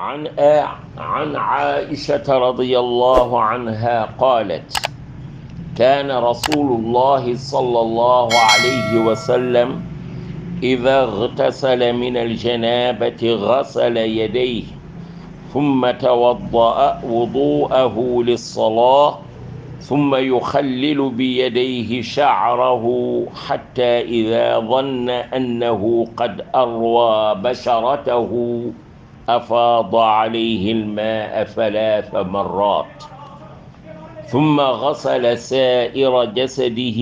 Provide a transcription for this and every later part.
عن عائشة رضي الله عنها قالت كان رسول الله صلى الله عليه وسلم إذا اغتسل من الجنابة غسل يديه ثم توضأ وضوءه للصلاة ثم يخلل بيديه شعره حتى إذا ظن أنه قد أروى بشرته أفاض عليه الماء 3 مرات ثم غسل سائر جسده.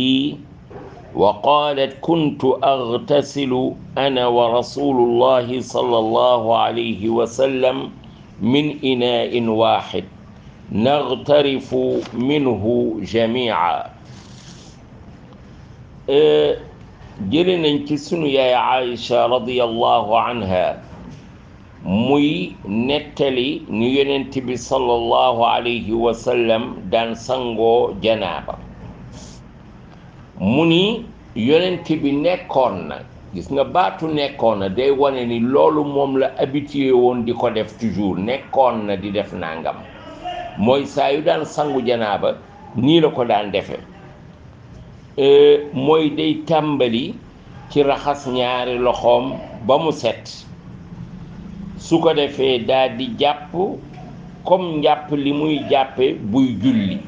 وقالت كنت أغتسل أنا ورسول الله صلى الله عليه وسلم من إناء واحد نغترف منه جميعا. جلنا سنو يا عائشة رضي الله عنها muy nettali ni yonent bi sallallahu alayhi wa sallam daan sangoo janaaba mu ni yonent bi nekkoon na, gis nga baatu nekkoon na day wane ni loolu moom la habitué woon di ko def toujours, nekkoon na di def nangam, mooy saa yu daan sangu janaaba nii la ko daan defe. mooy day tàmbali ci raxas ñaari loxoom ba mu set, su ko defee daal di jàpp comme njàpp li muy jàppe buy julli.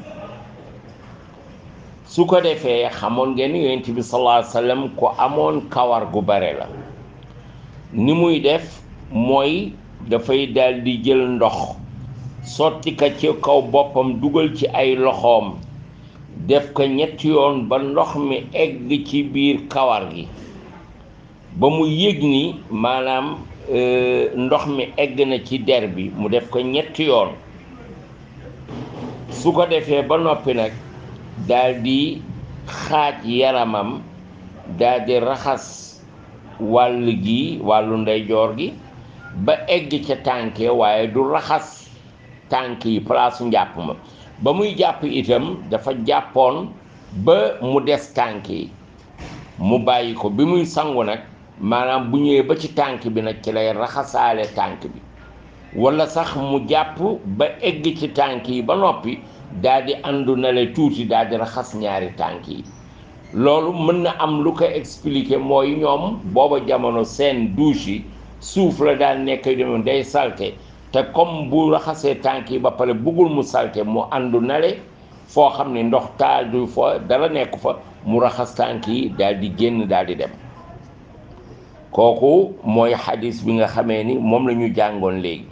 su ko defee xamoon ngeen ni yonent bi sallallahu alayhi wa sallam ko amoon kawar gu bare la, ni muy def mooy dafay daal di jël ndox sotti ko ci kaw boppam, dugal ci ay loxoom, def ko 3 yoon ba ndox mi egg ci biir kawar gi, ba mu yëg ni maanaam ndox mi egg na ci der bi, mu def ko 3 yoon. su ko defee ba noppi nag daal di xaaj yaramam, daal di raxas wàllu ndeyjoor gi ba egg ca tànke, waaye du raxas tànk yi palaasu njàpp ma. ba muy jàpp itam dafa jàppoon ba mu des tànk yi, mu bàyyi ko. bi muy sangu nag maanaam bu ñëwee ba ci tànk bi nag ci lay raxasaale tànk bi, walla sax mu jàpp ba egg ci tànk yi ba noppi daal di àndu na le tuuti daal di raxas ñaari tànk yi. loolu mën na am lu ko expliquer, mooy ñoom booba jamono seen douche yi suuf la daal nekk demoon day salte, te comme bu raxasee tànk yi ba pare bëggul mu salte, mu àndu na le foo xam ne ndox taal du fa dara nekku fa, mu raxas tànk yi daal di génn daal di dem. kooku mooy xadis bi nga xamee ni moom la ñu jàngoon léegi.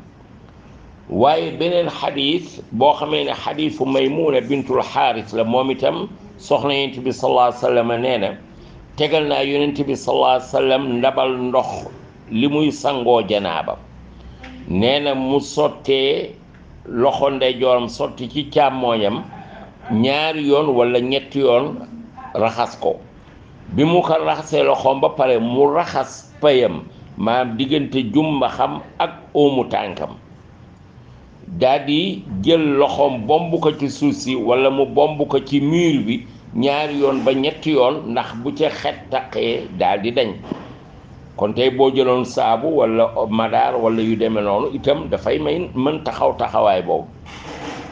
waaye beneen xadis boo xamee ne xadisu Maymuna bintul Xaaris la, moom itam soxna yonent bi sallallahu alayhi wa sallam nee na tegal naa yonent bi sallallahu alayhi wa sallam ndabal ndox li muy sangoo janaaba. nee na mu sottee loxo ndeyjooram sotti ci càmmooñam 2 yoon wala 3 yoon raxas ko. bi mu ko raxasee loxoom ba pare mu raxas payam, maanaam diggante jumba xam ak óomu tànkam, daal di jël loxoom bomb ko ci suuf si wala mu bomb ko ci mur bi 2 yoon ba 3 yoon, ndax bu ca xet taqee daal di dañ. kon tey boo jëloon saabu wala madaar wala yu demee noonu itam dafay mën taxawaay boobu.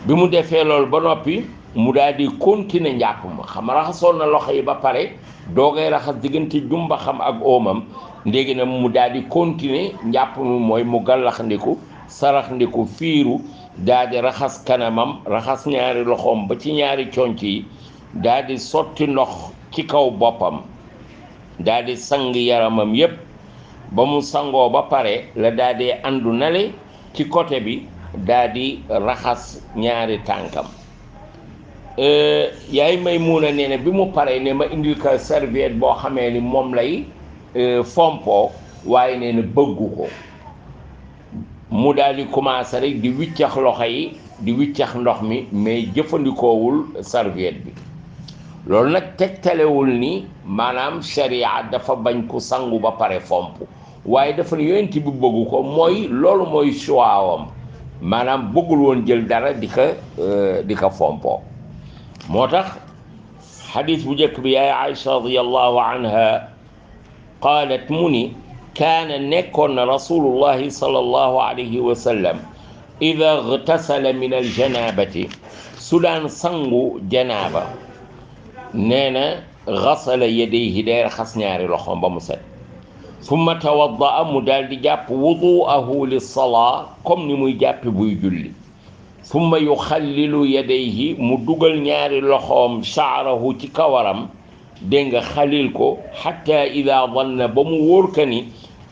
bi mu defee loolu ba noppi mu daal di continuer njàpp ma, xam raxasoon na loxo yi ba pare doogay raxas diggante jumba xam ak óomam. léegi nag mu daal di continuer njàpp mi, mooy mu gàllaxndiku saraxndiku fiiru, daal di raxas kanamam, raxas 2 loxoom ba ci 2 conc yi, daal di sotti ndox ci kaw boppam, daal di sang yaramam yépp. ba mu sangoo ba pare la daal di àndu nale ci côté bi, daal di raxas 2 tànkam. yaay Maymuna nee na bi mu paree ne ma indil ko serviette boo xamee ni moom lay fompoo, waaye nee na bëggu ko. mu daal di commencé rek di wiccax loxo yi, di wiccax ndox mi, mais jëfandikoowul serviette bi. loolu nag tegtalewul ni maanaam sharia dafa bañ ko sangu ba pare fomp, waaye dafa ne yonent bi bëggu ko, mooy loolu mooy choix-wam, maanaam bëggul woon jël dara di ko fompoo. moo tax xadis bu njëkk bi yaay Aïcha radiyallahu anha qaalat mu ni kaana nekkoon na rasulullahi sallallahu alayhi wa sallam ida gtasala min aljanabati su daan sangu janaaba nee na gasala yadayhi day raxas ñaari loxoom ba mu set summa tawaddaa mu daal di jàpp wuduahu lissalaa comme ni muy jàppi buy julli summa yuxallilu yadayhi mu dugal ñaari loxoom shaarahu ci kawaram dégg nga xalil ko xatta ida danna ba mu wóor ka ni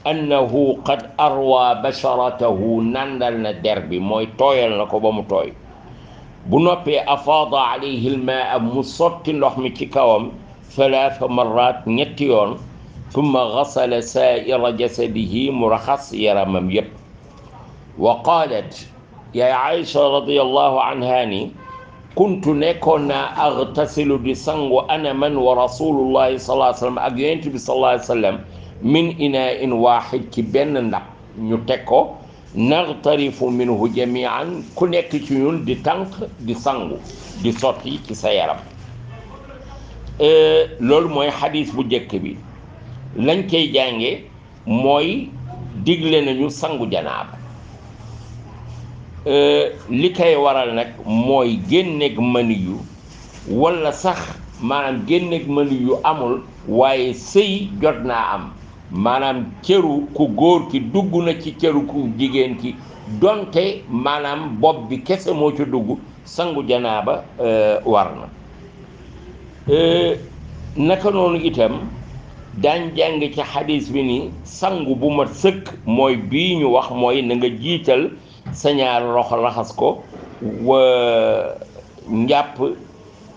annahu qad arwa basharatahu nandal na der bi mooy tooyal na ko ba mu tooy bu noppee afaada alayhi almaa mu sotti ndox mi ci kawam thalatha marrat ñetti yoon thumma gasala saa'ira jasadihi mu raxas yaramam yépp wa qaalat yaay Aïcha radiyallahu anha ni kuntu nekkoon naa agtasilu di sangu ana man wa rasulullahi sallallahu alayhi wa sallam ak yonent bi sallallahu alayhi wa sallam min inaa'in waahid ci benn ndab ñu teg ko nagtarifu minhu jamian ku nekk ci ñun di tànk di sangu di sotti ci sa yaram loolu mooy xadis bu njëkk bi lañ koy jànge mooy digle nañu sangu janaaba li koy waral nag mooy génneeg mani yu wala sax maanaam génneeg mani yu amul waaye sëy jot naa am maanaam cëru ku góor ki dugg na ci cëru ku jigéen ki donte maanaam bopp bi kese moo ci dugg sangu janaaba war na naka noonu itam daañ jàng ci xadis bi ni sangu bu mat sëkk mooy bii ñu wax mooy na nga jiital sa ñaari loxo raxas ko wa njàpp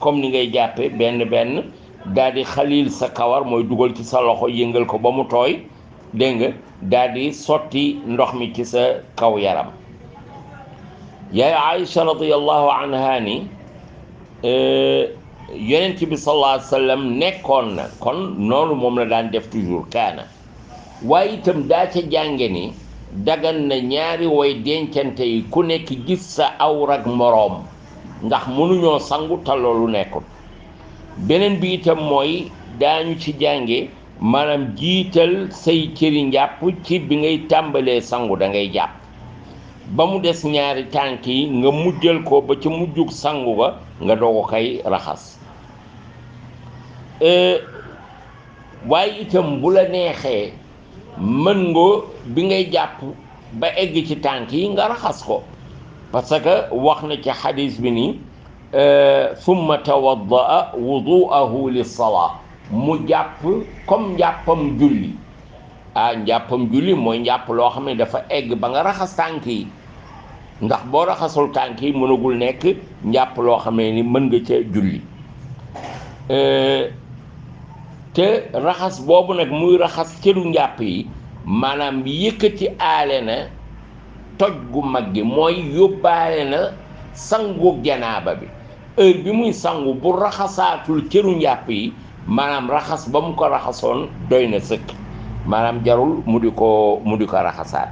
comme ni ngay jàppe benn benn daal di xalil sa kawar mooy dugal ci sa loxo yëngal ko ba mu tooy dégg nga daal di sotti ndox mi ci sa kaw yaram yaay Aïcha radiyallahu anha ni yonent bi sallallahu alayhi wa sallam nekkoon na kon noonu moom la daan def toujours kaana waaye itam daa ca jànge ni dagan na ñaari way dencante yi ku nekk gis sa awrak moroom ndax mënuñoo sangu te loolu nekkul beneen bi itam mooy daañu ci jànge maanaam jiital say cëri njàpp ci bi ngay tàmbalee sangu da ngay jàpp ba mu des ñaari tànk yi nga mujjal ko ba ca mujjug sangu ga nga doog a koy raxas waaye itam bu la neexee mën nga bi ngay jàpp ba egg ci tànk yi nga raxas ko parce que wax na ci xadis bi ni summa tawaddaa wuduahu lissalaa mu jàpp comme njàppam julli njàppam julli mooy njàpp loo xam ne dafa egg ba nga raxas tànk yi ndax boo raxasul tànk yi mënagul nekk njàpp loo xam ne ni mën nga ca julli te raxas boobu nag muy raxas cëru njàpp yi maanaam yëkkati aale na toj gu mag gi mooy yóbbaale na sangu janaaba bi heure bi muy sangu bu raxasaatul cëru njàpp yi maanaam raxas ba mu ko raxasoon doy na sëkk maanaam jarul mu di ko raxasaat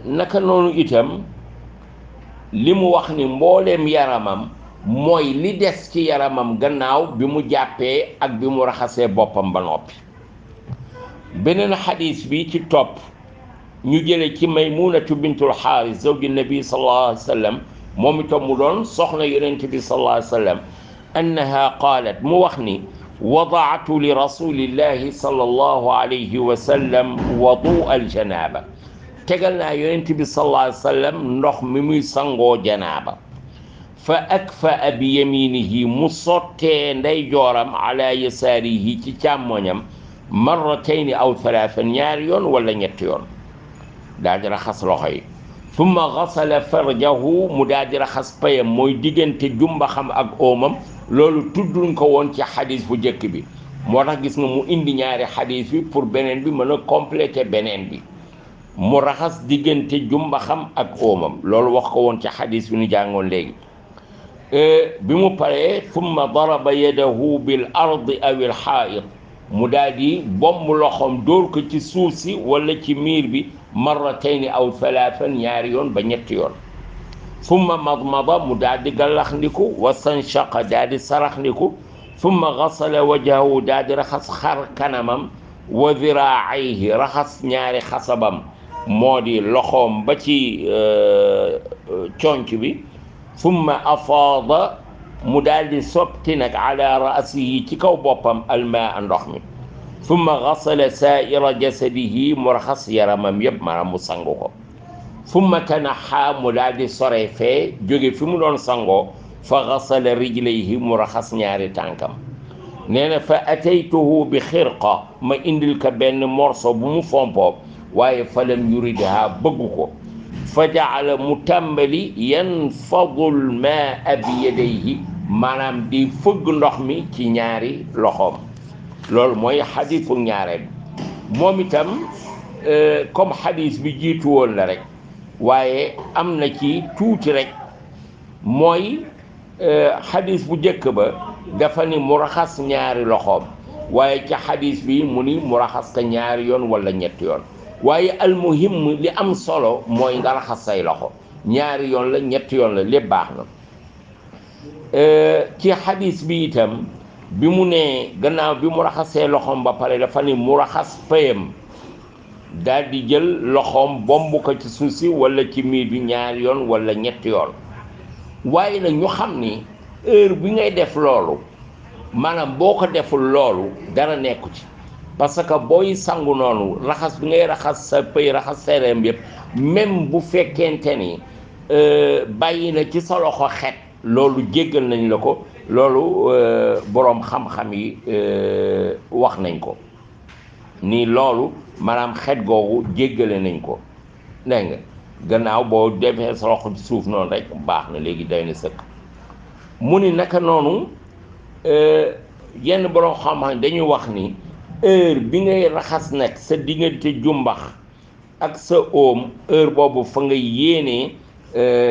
naka noonu itam li mu wax ni mbooleem yaramam mooy li des ci yaramam gannaaw bi mu jàppee ak bi mu raxasee boppam ba noppi beneen xadis bi ci topp ñu jële ci maymunatu bintul xaaris zawji nabi sallallahu alayhi wa sallam moom itam mu doon soxna yonent bi sallallahu alayhi wa sallam annaha qaalat mu wax ni wadaatu li rasulillahi sallallahu alayhi wa sallam wadu al janaaba tegal naa yonent bi sallallahu alayhi wa sallam ndox mi muy sangoo janaaba fa akfa bi yaminihi mu sottee nday jooram ala yasaarihi ci càmmoñam marratayni aw thalathan ñaari yoon wala ñetti yoon daal di raxas loxo yi thumma gasala farjahu mu daal di raxas payam mooy diggante jumbaxam ak oomam loolu tudduñ ko woon ci xadis bu njëkk bi moo tax gis nga mu indi ñaari xadis bi pour beneen bi mën a compléter beneen bi mu raxas diggante jumbaxam ak oomam loolu wax ko woon ci xadis bi ñu jàngoon léegi bi mu paree thumma daraba yadahu bil ardi aw il xaa'id mu daal di bomb loxoom dóor ko ci suuf si wala ci miir bi marratayni aw thalathan ñaari yoon ba ñetti yoon thumma madmada mu daal di gallaxndiku wa stanshaqa daal di saraxndiku thumma gasala wajhahu daal di raxas xar kanamam wa dhiraayhi raxas ñaari xasabam moo di loxoom ba ci conc bi thumma afaada mu daal di sotti nag ala raasihi ci kaw boppam almaa ndox mi thumma gasala saaira jasadihi mu raxas yaramam yëpp maanaam mu sangu ko thumma tanaxa mu daal di sore fee jóge fi mu doon sangoo fa gasala rijlayhi mu raxas ñaari tànkam nee na fa ataytuhu bi xirqa ma indil ka benn morso bu mu fompoo waaye falam yuridha bëggu ko fa jaala mu tàmbali yanfadul maa bi yadayhi maanaam di fëgg ndox mi ci ñaari loxoom loolu mooy xadiisu ñaareel moom itam comme xadiis bi jiitu woon la rek waaye am na ci tuuti rek mooy xadiis bu njëkk ba dafa ni mu raxas ñaari loxoom waaye ca xadiis bi mu ni mu raxas ka ñaari yoon wala ñetti yoon waaye almuhim li am solo mooy nga raxas say loxo ñaari yoon la ñetti yoon la lépp baax na ci xadiis bi itam bi mu nee gannaaw bi mu raxasee loxoom ba pare dafa ni mu raxas payam daal di jël loxoom bomb ko ci suuf si wala ci miir bi ñaari yoon wala ñetti yoon waaye nag ñu xam ni heure bi ngay def loolu maanaam boo ko deful loolu dara nekku ci parce que booy sangu noonu raxas bi ngay raxas sa pëy raxas seereem yëpp même bu fekkente ni bàyyi na ci sa loxo xet loolu jéggal nañ la ko loolu boroom xam-xam yi wax nañ ko ni loolu maanaam xet googu jéggale nañ ko dégg nga gannaaw boo defee sa loxo ci suuf noonu rek baax na léegi day na sëkk mu ni naka noonu yenn boroom xam-xam dañuy wax ni heure bi ngay raxas nag sa diggante jumbax ak sa óom heure boobu fa nga yéenee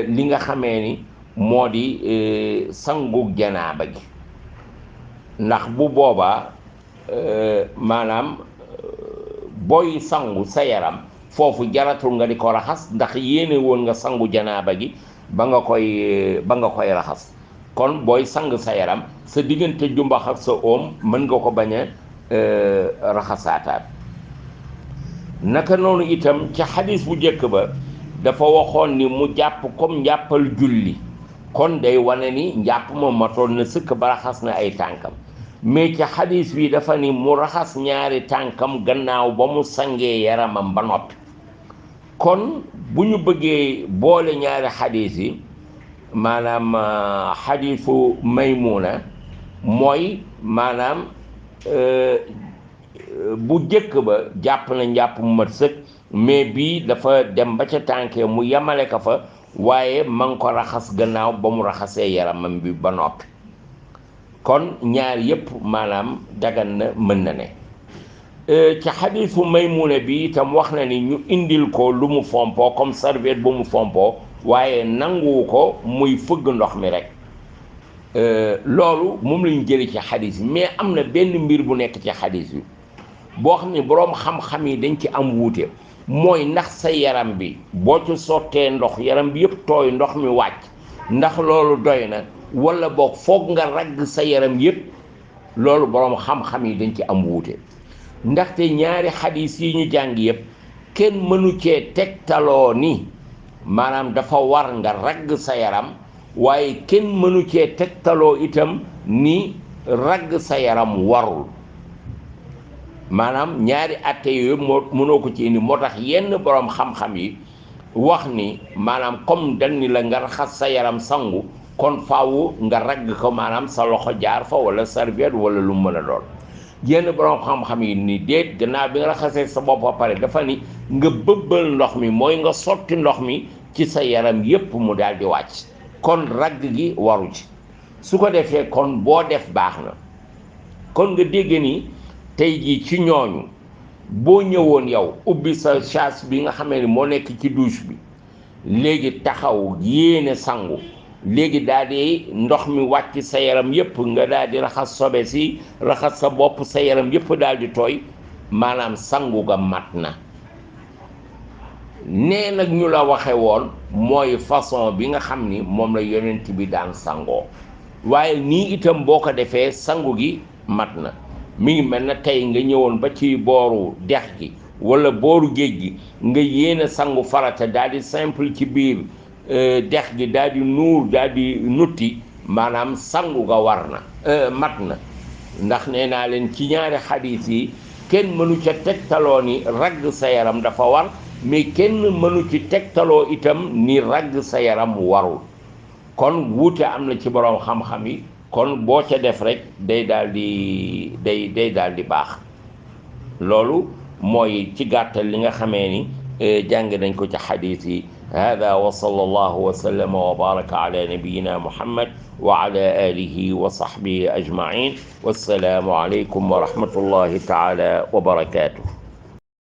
li nga xamee ni moo di sangu janaaba gi ndax bu boobaa maanaam booy sangu sa yaram foofu jaratul nga di ko raxas ndax yéene woon nga sangu janaaba gi ba nga koy raxas kon booy sang sa yaram sa diggante jumbax ak sa óom mën nga ko bañ a raxasaataat naka noonu itam ci xadis bu njëkk ba dafa waxoon ni mu jàpp comme njàppal julli kon day wane ni njàpp ma matoon na sëkk ba raxas na ay tànkam mais ci xadis bi dafa ni mu raxas ñaari tànkam gannaaw ba mu sangee yaramam ba noppi kon bu ñu bëggee boole ñaari xadis yi maanaam xadisu Maymuna mooy maanaam bu jëkk ba jàpp na njàpp mu mat sëkk mais bii dafa dem ba ca tànkee mu yemale ko fa waaye ma ngi ko raxas gannaaw ba mu raxasee yaramam bi ba noppi kon ñaar yépp maanaam dagan na mën na ne ci xadiisu Maymuna bi itam wax na ni ñu indil ko lu mu fompoo comme serviette bu mu fompoo waaye nanguwu ko muy fëgg ndox mi rek loolu moom lañu jële ci xadis bi mais am na benn mbir bu nekk ci xadis bi boo xam ne boroom xam-xam yi dañ ci am wuute mooy ndax sa yaram bi boo ci sottee ndox yaram bi yëpp tooy ndox mi wàcc ndax loolu doy na wala boog foog nga ragg sa yaram yëpp loolu boroom xam-xam yi dañ ci am wuute ndaxte ñaari xadis yi ñu jàng yëpp kenn mënu cee tegtaloo ni maanaam dafa war nga ragg sa yaram waaye kenn mënu cee tegtaloo itam ni ragg sa yaram warul maanaam ñaari atte yooyu mënoo ko ci indi moo tax yenn boroom xam-xam yi wax ni maanaam comme dañ ni la nga raxas sa yaram sangu kon faaw nga ragg ko maanaam sa loxo jaar fa wala serviette wala lu mën a doon yenn boroom xam-xam yi ni déet gannaaw bi nga raxasee sa bopp ba pare dafa ni nga bëbbal ndox mi mooy nga sotti ndox mi ci sa yaram yépp mu daal di wàcc kon ragg gi waru ci su ko defee kon boo def baax na kon nga dégg ni tey jii ci ñooñu boo ñëwoon yow ubbi sa chasse bi nga xamee ni moo nekk ci douche bi léegi taxaw yéene sangu léegi daal di ndox mi wàcc sa yaram yépp nga daal di raxas sobe si raxas sa bopp sa yaram yépp daal di tooy maanaam sangu ga mat na nee nag ñu la waxe woon mooy façon bi nga xam ni moom la yonent bi daan sangoo waaye nii itam boo ko defee sangu gi mat na mi ngi mel na tey nga ñëwoon ba ci booru dex gi wala booru géej gi nga yéene sangu farata daal di simple ci biir dex gi daal di nuur daal di nutti maanaam sangu ga war na mat na ndax nee naa leen ci ñaari xadiis yi kenn mënu ca tegtaloo ni ragg sa yaram dafa war mais kenn mënu ci tegtaloo itam ni ragg sa yaram warul kon wuute am na ci boroom xam-xam yi kon boo ca def rek day daal di baax loolu mooy ci gàttal li nga xamee ni jàng nañ ko ci xadiis yi hada wa sallallahu wa sallama wa baraka ala nabiyina muhammad wa ala alihi wa sahbihi ajmain wassalaamu alaykum wa rahmatullahi taala wa barakatuh